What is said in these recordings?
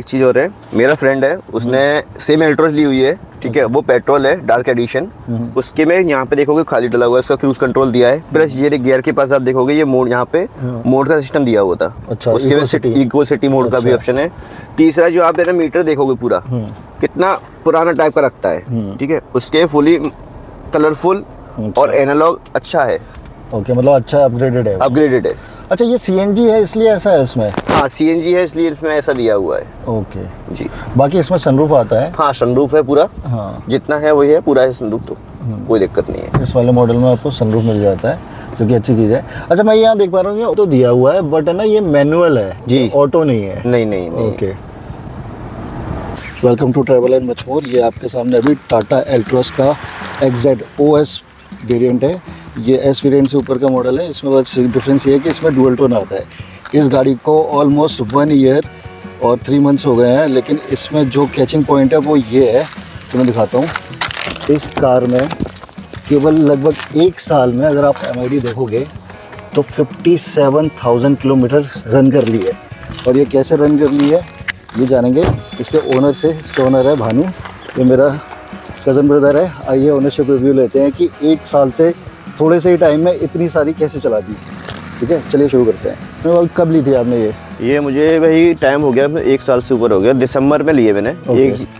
चीज़ और है, मेरा फ्रेंड है, उसने सेम एल्ट्रोज ली हुई है, ठीक है, वो पेट्रोल है डार्क एडिशन, उसके में यहाँ पे देखोगे खाली डला हुआ है, उसका क्रूज कंट्रोल दिया है, प्लस ये गियर के पास आप देखोगे ये मोड, यहाँ पे मोड का सिस्टम दिया हुआ था। अच्छा, उसके में इको सिटी मोड का भी ऑप्शन है। तीसरा जो आप मीटर देखोगे पूरा कितना पुराना टाइप का रखता है, ठीक है, उसके फुली कलरफुल और एनालॉग अच्छा है। ओके, मतलब अच्छा अपग्रेडेड है। अपग्रेडेड है। अच्छा, ये सीएनजी है इसलिए ऐसा है इसमें? हाँ, सीएनजी है इसलिए इसमें ऐसा दिया हुआ है। ओके जी। बाकी इसमें सनरूफ आता है? हाँ, सनरूफ है पूरा। हाँ, जितना है वही है, पूरा है सनरूफ, तो कोई दिक्कत नहीं है। इस वाले मॉडल में आपको सनरूफ मिल जाता है, जो कि अच्छी चीज़ है। अच्छा, मैं यहाँ देख पा रहा हूँ ये तो दिया हुआ है, बट है ना ये मैनुअल है जी, ऑटो नहीं है। नहीं। Okay, welcome to travel and much more. ये आपके सामने अभी टाटा एल्ट्रोस का XZ OS वेरिएंट है। ये एस वेरिएंट से ऊपर का मॉडल है। इसमें बस डिफरेंस ये है कि इसमें डुअल टोन आता है। इस गाड़ी को ऑलमोस्ट 1 ईयर और 3 मंथ्स हो गए हैं, लेकिन इसमें जो कैचिंग पॉइंट है वो ये है, तो मैं दिखाता हूँ। इस कार में केवल लगभग 1 साल में अगर आप MID देखोगे तो 57,000 किलोमीटर रन कर ली है। और ये कैसे रन कर ली है ये जानेंगे इसके ओनर से। इसके ओनर है भानु, ये मेरा कज़न ब्रदर है। आइए ओनरशिप रिव्यू लेते हैं कि 1 साल से थोड़े से ही टाइम में इतनी सारी कैसे चला दी। ठीक है, चलिए शुरू करते हैं। तो कब ली थी आपने ये मुझे वही टाइम हो गया, 1 साल से ऊपर हो गया। दिसंबर में लिए मैंने,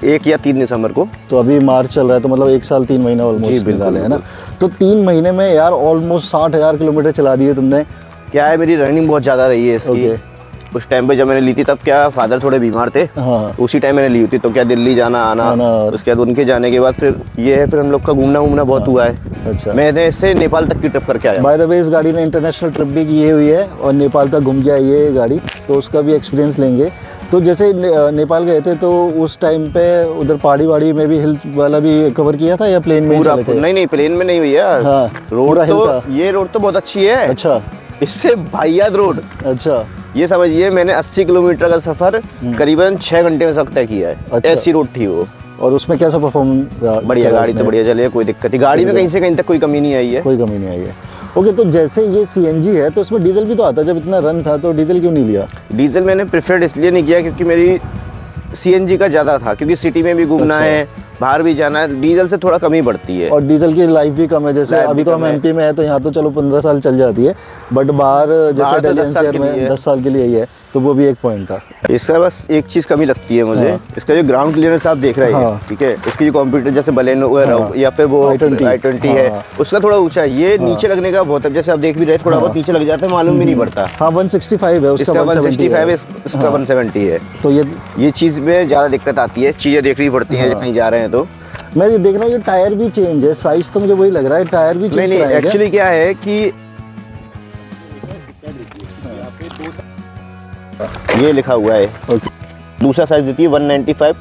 एक या 3 दिसंबर को। तो अभी मार्च चल रहा है, तो मतलब 1 साल 3 महीने ऑलमोस्ट निकाले है ना। तो 3 महीने में यार ऑलमोस्ट 60,000 किलोमीटर चला दिए तुमने। क्या है, मेरी रनिंग बहुत ज़्यादा रही है इसकी। उस टाइम पे जब मैंने ली थी तब क्या फादर थोड़े बीमार थे। हाँ। उसी टाइम मैंने ली थी, तो क्या दिल्ली जाना आना, उसके बाद उनके जाने के बाद फिर ये है, फिर हम लोग का घूमना बहुत हुआ है। अच्छा, मैंने इससे नेपाल तक की ट्रिप करके आया। बाय द वे इस गाड़ी ने इंटरनेशनल ट्रिप भी की हुई है और नेपाल तक घूम के आई है ये गाड़ी, तो उसका भी एक्सपीरियंस लेंगे। तो जैसे नेपाल गए थे तो उस टाइम पे उधर पहाड़ी में भी हिल वाला भी कवर किया था या प्लेन में पूरा? नहीं, प्लेन में नहीं भैया। हाँ, रोड तो ये रोड तो बहुत अच्छी है। अच्छा, इससे वाहियात रोड। अच्छा, ये समझिए मैंने 80 किलोमीटर का सफर करीबन 6 घंटे में तक तय किया है। अच्छा। ऐसी रोड थी वो। और उसमें कैसा परफॉर्मेंस? बढ़िया, गाड़ी तो बढ़िया चली है, कोई दिक्कत नहीं। गाड़ी में कहीं से कहीं तक कोई कमी नहीं आई है। कोई कमी नहीं आई है। ओके, तो जैसे ये CNG है तो इसमें डीजल भी तो आता है। जब इतना रन था तो डीजल क्यों नहीं लिया? डीजल मैंने प्रेफर्ड इसलिए नहीं किया क्योंकि मेरी CNG का ज़्यादा था, क्योंकि सिटी में भी घूमना है, बाहर भी जाना है। डीजल से थोड़ा कमी बढ़ती है और डीजल की लाइफ भी कम है। जैसे अभी तो हम MP में है तो यहाँ तो चलो 15 साल चल जाती है, बट बाहर जैसे तो 10 साल में 10 साल के लिए ही है, तो वो भी एक पॉइंट था। इसका बस एक चीज़ कमी लगती है मुझे। इसका जो ग्राउंड क्लियरेंस आप देख रहे हैं, ठीक है, इसकी जो कंप्यूटर जैसे बलेनो या फिर वो i20 है, उसका थोड़ा ऊंचा है। ये नीचे लगने का बहुत है, जैसे आप देख भी रहे, थोड़ा बहुत नीचे लग जाता है, मालूम भी नहीं पड़ता। हाँ, 165 है उसका, 165 है, इसका 170 है। तो ये चीज़ में ज़्यादा दिक्कत आती है, चीज़ें देखनी पड़ती हैं कहीं जा रहे हैं तो। मैं ये देख रहा हूँ ये टायर भी चेंज है, साइज तो मुझे वही लग रहा है, टायर भी चेंज नहीं, एक्चुअली क्या है कि ये लिखा हुआ है, दूसरा साइज देती है 195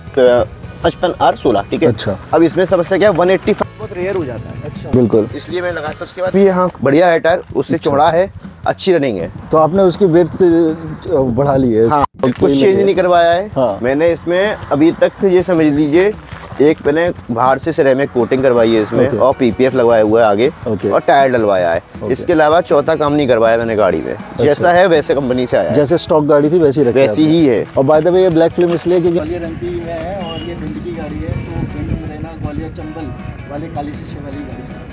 55R16, ठीक है। अच्छा। अब इसमें समस्या क्या है, 185 बहुत रेयर हो जाता है। अच्छा, बिल्कुल, इसलिए मैं लगाता। उसके बाद ये हाँ बढ़िया है, टायर उससे चौड़ा है, अच्छी रनिंग है। तो आपने उसकी वेट बढ़ा ली है? हाँ, कुछ चेंज नहीं करवाया है। हाँ। मैंने इसमें अभी तक ये समझ लीजिए, एक मैंने बाहर से सिरेमिक कोटिंग करवाई है इसमें, और PPF लगवाया हुआ है आगे, और टायर डलवाया है। इसके अलावा चौथा काम नहीं करवाया मैंने गाड़ी में। जैसा है वैसे कंपनी से आया है, जैसे स्टॉक गाड़ी थी वैसी ही है। और बाय द वे ये ब्लैक फिल्म इसलिए क्योंकि ग्वालियर MP में है और ये भिंड की गाड़ी है, तो भिंड में रहना ग्वालियर चंबल वाले काली शीशे वाली गाड़ी से।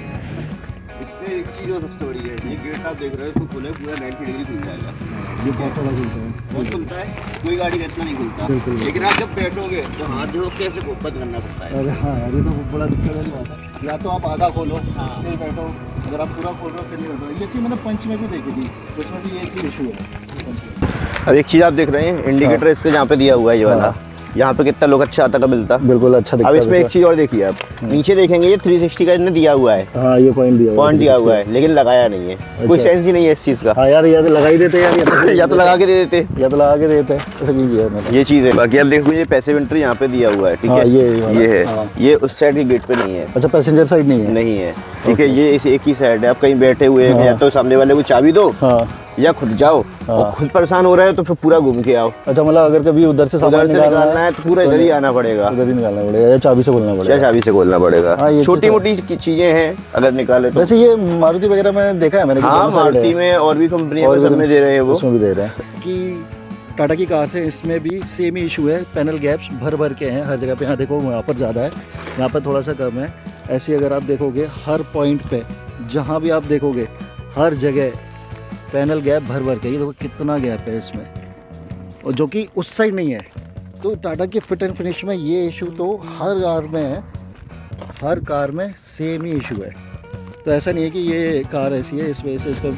इसमें एक चीज़ और सबसे बड़ी है, ये गेट आप देख रहे हो, इसको खोले पूरा 90 डिग्री खुल जाएगा। ये बहुत थोड़ा खुलता है, बहुत खुलता है, कोई गाड़ी का इतना नहीं खुलता। बिल्कुल। लेकिन आप जब बैठोगे तो हाथ देखो कैसे बंद करना पड़ता है। अरे हाँ, ये तो बड़ा दिक्कत वाली बात है। या तो आप आधा खोलो फिर बैठो, अगर आप पूरा खोल रहे हो फिर नहीं बैठो। ये चीज़ मैंने पंच में भी देखी थी, उसमें भी एक ही इशू है। अब एक चीज़ आप देख रहे हैं, इंडिकेटर इसके यहाँ पे दिया हुआ है, ये वाला। यहाँ पे कितना लोग अच्छा आता का मिलता। बिल्कुल अच्छा दिखता है। अब इसमें एक चीज़ और देखिए, आप नीचे देखेंगे ये 360 का इसने दिया हुआ है। हाँ, ये पॉइंट दिया हुआ है, लेकिन लगाया नहीं है। अच्छा। कोई सेंस ही नहीं है इस चीज़ का। हाँ यार, या तो लगा ही देते यार, या तो लगा के दे देते, ऐसा क्यों किया मैंने? ये चीज़ है। बाकी आप देखो ये पैसेंजर एंट्री यहाँ पे दिया हुआ है, ठीक है। ये है, ये उस साइड की गेट पे नहीं है। अच्छा, पैसेंजर साइड नहीं है, ठीक है। ये इस एक ही साइड है। आप कहीं बैठे हुए हैं, या तो सामने वाले को चाबी दो, या खुद जाओ, और खुद परेशान हो रहे हो तो फिर पूरा घूम के आओ। अच्छा, मतलब अगर कभी उधर से सामान निकालना है तो पूरा इधर ही आना पड़ेगा, उधर ही निकालना पड़ेगा, या चाबी से खोलना पड़ेगा। छोटी मोटी चीजें हैं अगर निकाले तो। वैसे ये मारुति वगैरह में देखा है मैंने। हाँ, मारुति में और भी कंपनी में सब में दे रहे हैं, वो उसमें भी दे रहे हैं कि टाटा की कार से इसमें भी सेम ही इशू है, पैनल गैप्स भर के हैं हर जगह पे। यहाँ देखो यहाँ पर ज़्यादा है, यहाँ पर थोड़ा सा कम है। ऐसे अगर आप देखोगे हर पॉइंट पे, जहाँ भी आप देखोगे हर जगह पैनल गैप भर के, ये देखो कितना गैप है इसमें, और जो कि उस साइड नहीं है। तो टाटा की फिट एंड फिनिश में ये इशू तो हर कार में है, हर कार में सेम ही इशू है। तो ऐसा नहीं है कि ये कार ऐसी है इस वजह से इसका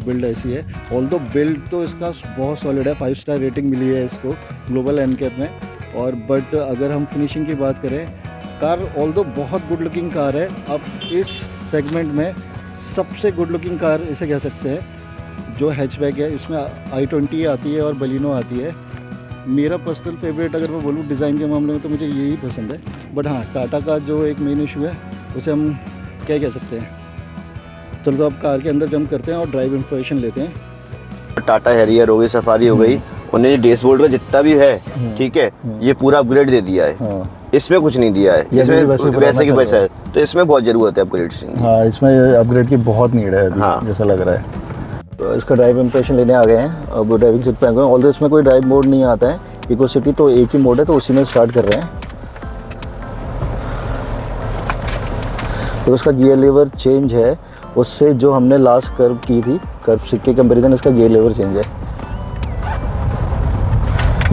बिल्ड ऐसी है। ऑल्दो बिल्ड तो इसका बहुत सॉलिड है, 5 स्टार रेटिंग मिली है इसको ग्लोबल एनकैप में। और बट अगर हम फिनिशिंग की बात करें, कार ऑल्दो बहुत गुड लुकिंग कार है। अब इस सेगमेंट में सबसे गुड लुकिंग कार इसे कह सकते हैं जो हैचबैक है। इसमें i20 आती है और बलिनो आती है। मेरा पर्सनल फेवरेट अगर मैं बोलूँ डिज़ाइन के मामले में तो मुझे यही पसंद है। बट हाँ, टाटा का जो एक मेन इशू है उसे हम क्या कह सकते हैं। चलो तो अब कार के अंदर जंप करते हैं और ड्राइव इंफॉर्मेशन लेते हैं। टाटा हैरियर हो गई, सफारी हो गई, उन्हें डैशबोर्ड का जितना भी है, ठीक है, ये पूरा अपग्रेड दे दिया है। इसमें कुछ नहीं दिया है, इसमें वैसे की वैसा है। तो इसमें बहुत ज़रूरत है अपग्रेड की। हाँ, इसमें अपग्रेड की बहुत नीड है अभी, हाँ, जैसा लग रहा है। तो इसका ड्राइव इंप्रेशन लेने आ गए हैं। अब ड्राइविंग सीट पे आ गए। ऑल्दो इसमें कोई ड्राइव मोड नहीं आता है, इको सिटी तो एक ही मोड है, तो उसी में स्टार्ट कर रहे हैं। तो उसका गियर लेवर चेंज है उससे जो हमने लास्ट कर्व की थी, कर्व सिक के कंपेरिजन इसका गियर लेवर चेंज है।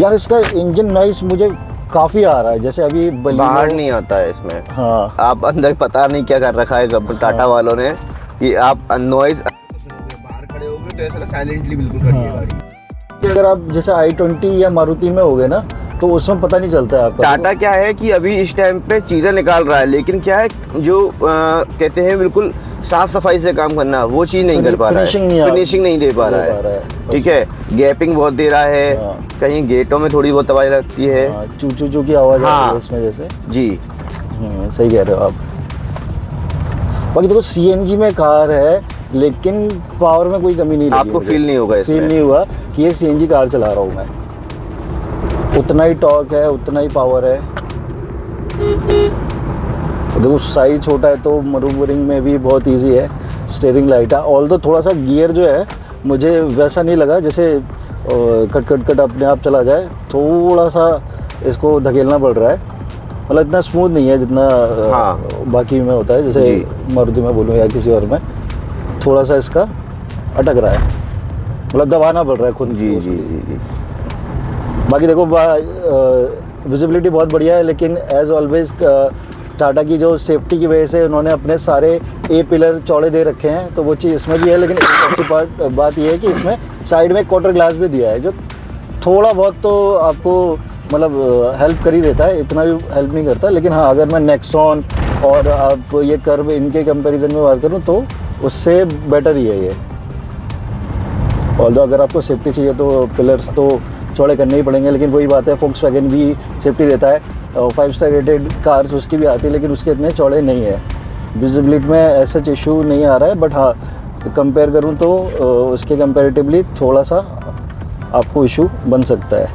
यार इसका इंजन नॉइस मुझे काफ़ी आ रहा है, जैसे अभी बाहर नहीं आता है इसमें। हाँ, आप अंदर पता नहीं क्या कर रखा है टाटा वालों ने कि आप नॉइस बाहर खड़े होगे तो ऐसा साइलेंटली बिल्कुल खड़ी है गाड़ी। अगर आप जैसे i20 या मारुति में होगे ना तो उसमें पता नहीं चलता है आपका। टाटा क्या है कि अभी इस टाइम पे चीज़ें निकाल रहा है, लेकिन क्या है जो कहते हैं बिल्कुल साफ सफाई से काम करना, वो चीज़ नहीं कर पा रहा है, फिनिशिंग नहीं दे पा रहा है। ठीक है, गैपिंग बहुत दे रहा है, कहीं गेटों में थोड़ी बहुत आवाज़ लगती है, चू चू चू की आवाज़ आ रही है इसमें जैसे। जी सही कह रहे हो आप। बाकी देखो CNG में कार है लेकिन पावर में कोई कमी नहीं लगी, आपको फील नहीं होगा, फील नहीं हुआ कि ये CNG कार चला रहा हूँ मैं। उतना ही टॉर्क है, उतना ही पावर है। देखो साइज छोटा है तो मैनूवरिंग में भी बहुत इजी है। स्टीयरिंग लाइट है, ऑल्दो थोड़ा सा गियर जो है मुझे वैसा नहीं लगा जैसे कट अपने आप चला जाए, थोड़ा सा इसको धकेलना पड़ रहा है। मतलब इतना स्मूथ नहीं है जितना बाकी में होता है, जैसे मारुति में बोलूँ या किसी और में, थोड़ा सा इसका अटक रहा है, मतलब दबाना पड़ रहा है खुद। जी जी जी जी। बाकी देखो विजिबिलिटी बहुत बढ़िया है, लेकिन एज ऑलवेज टाटा की जो सेफ्टी की वजह से उन्होंने अपने सारे ए पिलर चौड़े दे रखे हैं, तो वो चीज़ इसमें भी है। लेकिन एक अच्छी बात ये है कि इसमें साइड में क्वार्टर ग्लास भी दिया है, जो थोड़ा बहुत तो आपको मतलब हेल्प कर ही देता है, इतना भी हेल्प नहीं करता। लेकिन हाँ, अगर मैं नेक्सॉन और आप ये कर्व इनके कंपैरिजन में बात करूँ तो उससे बेटर ही है ये। ऑल्दो अगर आपको सेफ्टी चाहिए तो पिलर्स तो चौड़े करने ही पड़ेंगे, लेकिन वही बात है, फोक्सवैगन भी सेफ्टी देता है, 5 स्टार रेटेड कार्स उसकी भी आती है, लेकिन उसके इतने चौड़े नहीं है। विजिबिलिटी में ऐसा इशू नहीं आ रहा है, बट हाँ कंपेयर करूँ तो उसके कंपेरेटिवली थोड़ा सा आपको इशू बन सकता है,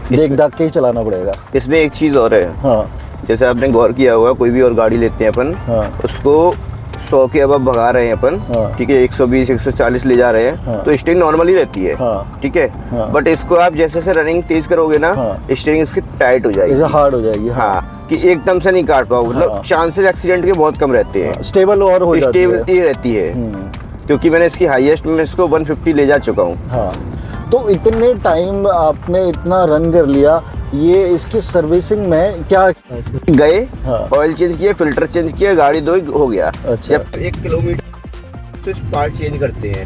देख दाख के ही चलाना पड़ेगा। इसमें एक चीज़ और है, हाँ, जैसे आपने गौर किया होगा, कोई भी और गाड़ी लेते हैं अपन, उसको 100 के अब भगा रहे हैं अपन, ठीक है, 120 140 ले जा रहे हैं, तो स्टीयरिंग नॉर्मली रहती है, ठीक है। बट इसको आप जैसे से रनिंग तेज करोगे ना, स्टीयरिंग इसकी टाइट हो जाएगी, हार्ड हो जाएगी। हाँ, कि एकदम से नहीं काट पाओ, मतलब चांसेस एक्सीडेंट के बहुत कम रहते हैं। स्टेबल और हो जाती है, स्टेबिलिटी रहती है, क्योंकि मैंने इसकी हाईएस्ट में इसको 150 ले जा चुका हूँ। हाँ, तो इतने टाइम आपने इतना रन कर लिया, ये इसकी सर्विसिंग में क्या गए, ऑयल चेंज किया, फिल्टर चेंज किया, गाड़ी दो हो गया। अच्छा। जब 1 किलोमीटर से पार्ट चेंज करते हैं,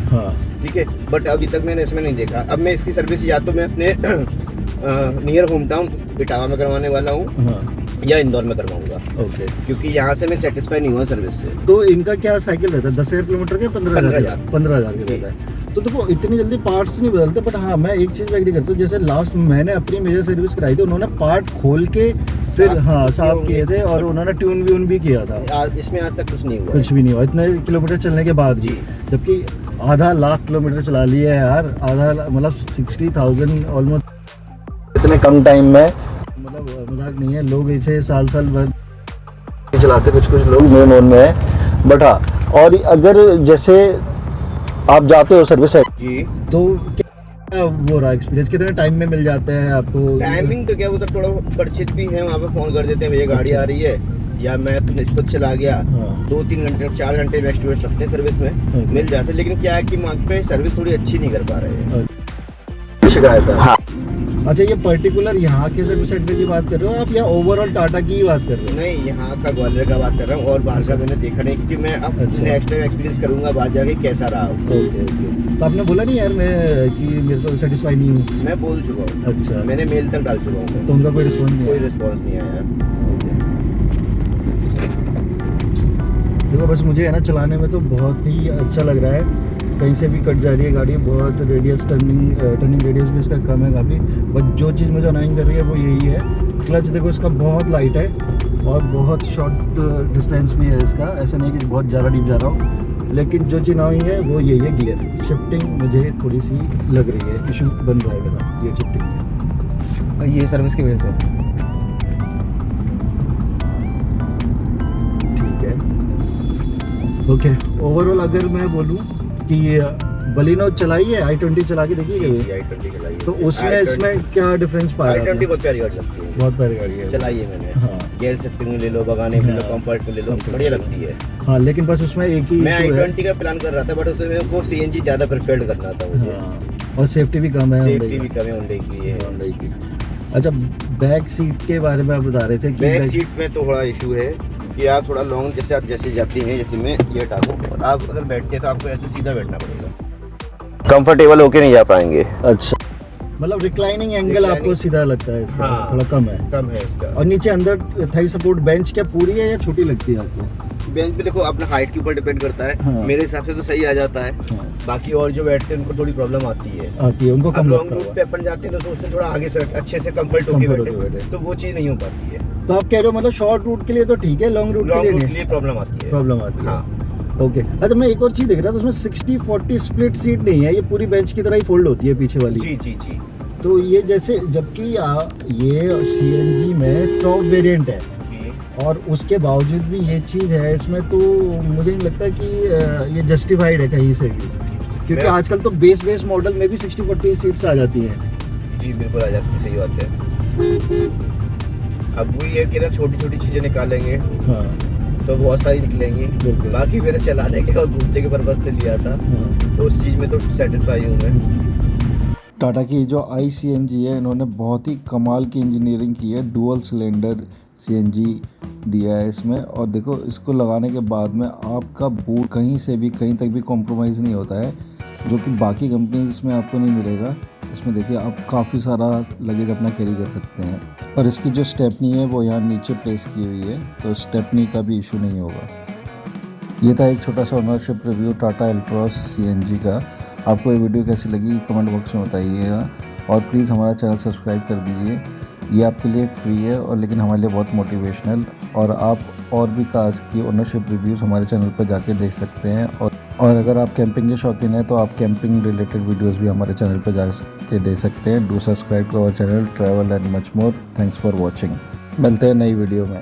ठीक है, बट अभी तक मैंने इसमें नहीं देखा। अब मैं इसकी सर्विस या तो मैं अपने नियर होम टाउन इटावा में करवाने वाला हूँ या इंदौर में करवाऊंगा, ओके, क्योंकि यहाँ से मैं सेटिस्फाई नहीं हुआ सर्विस से। तो इनका क्या साइकिल रहता है, 10,000 किलोमीटर के 15,000 के रहता है। तो देखो इतनी जल्दी पार्ट्स नहीं बदलते, बट हाँ मैं एक चीज़ एग्री करता हूँ, जैसे लास्ट मैंने अपनी मेजर सर्विस कराई थी, उन्होंने पार्ट खोल के फिर साफ किए थे और उन्होंने ट्यून भी किया था। इसमें आज तक कुछ नहीं हुआ, कुछ भी नहीं हुआ इतने किलोमीटर चलने के बाद जी, जबकि आधा लाख किलोमीटर चला लिया है यार, आधा मतलब 60,000 ऑलमोस्ट इतने कम टाइम में, मतलब मजाक नहीं है। लोग इसे साल भर चलाते, कुछ लोग मेरे नोन में है, बट हाँ। और अगर जैसे आप जाते हो सर्विस जी, तो वो रहा एक्सपीरियंस, कितने टाइम में मिल जाता है आपको? टाइमिंग तो क्या, वो तो थोड़ा परिचित भी है, वहाँ पे फ़ोन कर देते हैं भैया गाड़ी आ रही है, या मैं खुद चला गया। हाँ। 2-3 घंटे 4 घंटे में स्टूडेंट्स लगते हैं सर्विस में, मिल जाते हैं। लेकिन क्या है कि वहाँ पे सर्विस थोड़ी अच्छी नहीं कर पा रहे हैं। शिकायत है। हाँ। अच्छा, ये पर्टिकुलर यहाँ के सर्विस सेंटर की बात कर रहे हो आप या ओवरऑल टाटा की ही बात कर रहे हो? नहीं, यहाँ का ग्वालियर का बात कर रहा हूँ, और बाहर का मैंने देखा नहीं, क्योंकि मैं अब नेक्स्ट टाइम एक्सपीरियंस करूँगा बाहर जाके कैसा रहा। तो आपने बोला नहीं यार मैं कि मेरे को सेटिस्फाई नहीं हूँ? मैं बोल चुका हूँ। अच्छा, मैंने मेल तक डाल चुका हूँ। तो उनका कोई रिस्पॉन्स नहीं कोई है? रिस्पॉन्स नहीं आया। देखो बस मुझे है ना चलाने में तो बहुत ही अच्छा लग रहा है, कहीं से भी कट जा रही है गाड़ी, बहुत रेडियस टर्निंग रेडियस भी इसका कम है काफ़ी। बट जो चीज़ मुझे अनाइंग कर रही है वो यही है, क्लच देखो इसका बहुत लाइट है और बहुत शॉर्ट डिस्टेंस में है इसका, ऐसा नहीं कि बहुत ज़्यादा डीप जा रहा हो। लेकिन जो चीज़ अनाइंग है वो यही है, गियर शिफ्टिंग मुझे थोड़ी सी लग रही है, इशू बन रहा है मेरा गियर शिफ्टिंग में। ये सर्विस की वजह से ठीक है, ओके। ओवरऑल अगर मैं बोलूँ कि बलिनो चलाई है, i20 चला के देखिए i20 चलाई है। तो उसमें इसमें क्या डिफरेंस पाया? i20 बहुत प्यारी गाड़ी लगती है, बहुत प्यारी गाड़ी है, चलाई है मैंने। हाँ। गियर शिफ्टिंग में ले लो, भगाने में ले लो, हाँ। कंफर्ट में ले लो, बढ़िया लगती है। हाँ, लेकिन बस उसमें एक ही मैं issue है। i20 का प्लान कर रहा था, बट उसमें मेरे को CNG ज़्यादा प्रेफर्ड करना था मुझे। हाँ, और सेफ्टी भी कम है, सेफ्टी भी कम है Hyundai की है। Hyundai की। अच्छा, बैक सीट के बारे में आप बता रहे थे कि बैक सीट में तो थोड़ा इशू है कि आप थोड़ा लॉन्ग, जैसे आप जैसे जाती हैं, जैसे मैं ये टाकूँ और आप अगर बैठते हैं तो आपको ऐसे सीधा बैठना पड़ेगा, कंफर्टेबल होके नहीं जा पाएंगे। अच्छा, मतलब रिक्लाइनिंग एंगल आपको सीधा लगता है इसका? हाँ, थोड़ा कम है इसका। और नीचे अंदर थाई सपोर्ट बेंच क्या पूरी है या छोटी लगती है आपको? बेंच पे देखो अपना हाइट के ऊपर डिपेंड करता है। हाँ। मेरे हिसाब से तो सही आ जाता है। हाँ। बाकी और जो बैठते हैं उनको थोड़ी प्रॉब्लम आती है, उनको कम लॉन्ग लगता रूट होगा। पे अपन जाते हैं तो सोचते हैं थोड़ा आगे से अच्छे से कंफर्ट होके Comfort होके बैठे, बैठे। तो वो चीज़ नहीं हो पाती है। तो आप कह रहे हो मतलब शॉर्ट रूट के लिए तो ठीक है, लॉन्ग रूट लॉन्ग के रूट लिए के लिए प्रॉब्लम आती है। प्रॉब्लम आती है। हाँ। ओके। अच्छा, मैं एक और चीज़ देख रहा था, उसमें 60-40 स्प्लिट सीट नहीं है, ये पूरी बेंच की तरह ही फोल्ड होती है पीछे वाली। जी जी जी। तो ये जैसे, जबकि ये CNG में टॉप वेरिएंट है और उसके बावजूद भी ये चीज़ है इसमें, तो मुझे नहीं लगता कि ये जस्टिफाइड है कहीं से भी, क्योंकि आजकल तो बेस मॉडल में भी 60-40 सीट्स आ जाती हैं। जी बिल्कुल आ जाती है, सही बात है। अब वही है कि ना छोटी छोटी चीज़ें निकालेंगे हाँ, तो बहुत सारी निकलेंगी। बिल्कुल। बाकी मैंने चलाने के और घूमने के पर्पज से लिया था, हाँ। तो उस चीज़ में तो सेटिस्फाई हूँ मैं। टाटा की जो iCNG है, इन्होंने बहुत ही कमाल की इंजीनियरिंग की है, डुअल सिलेंडर CNG दिया है इसमें। और देखो इसको लगाने के बाद में आपका बूट कहीं से भी कहीं तक भी कॉम्प्रोमाइज़ नहीं होता है, जो कि बाकी कंपनीज में आपको नहीं मिलेगा। इसमें देखिए आप काफ़ी सारा लगेज अपना कैरी कर सकते हैं। और इसकी जो स्टेपनी है वो यहाँ नीचे प्लेस की हुई है, तो स्टेपनी का भी इशू नहीं होगा। ये था एक छोटा सा ओनरशिप रिव्यू टाटा एल्ट्रॉस CNG का। आपको ये वीडियो कैसी लगी कमेंट बॉक्स में बताइएगा, और प्लीज़ हमारा चैनल सब्सक्राइब कर दीजिए। ये आपके लिए फ्री है और लेकिन हमारे लिए बहुत मोटिवेशनल, और आप और भी कार्स की ओनरशिप रिव्यूज़ हमारे चैनल पर जाके देख सकते हैं। और अगर आप कैंपिंग के शौकीन हैं तो आप कैंपिंग रिलेटेड वीडियोस भी हमारे चैनल पर जा के देख सकते हैं। Do subscribe to our channel travel and much more. Thanks for watching. मिलते हैं नई वीडियो में।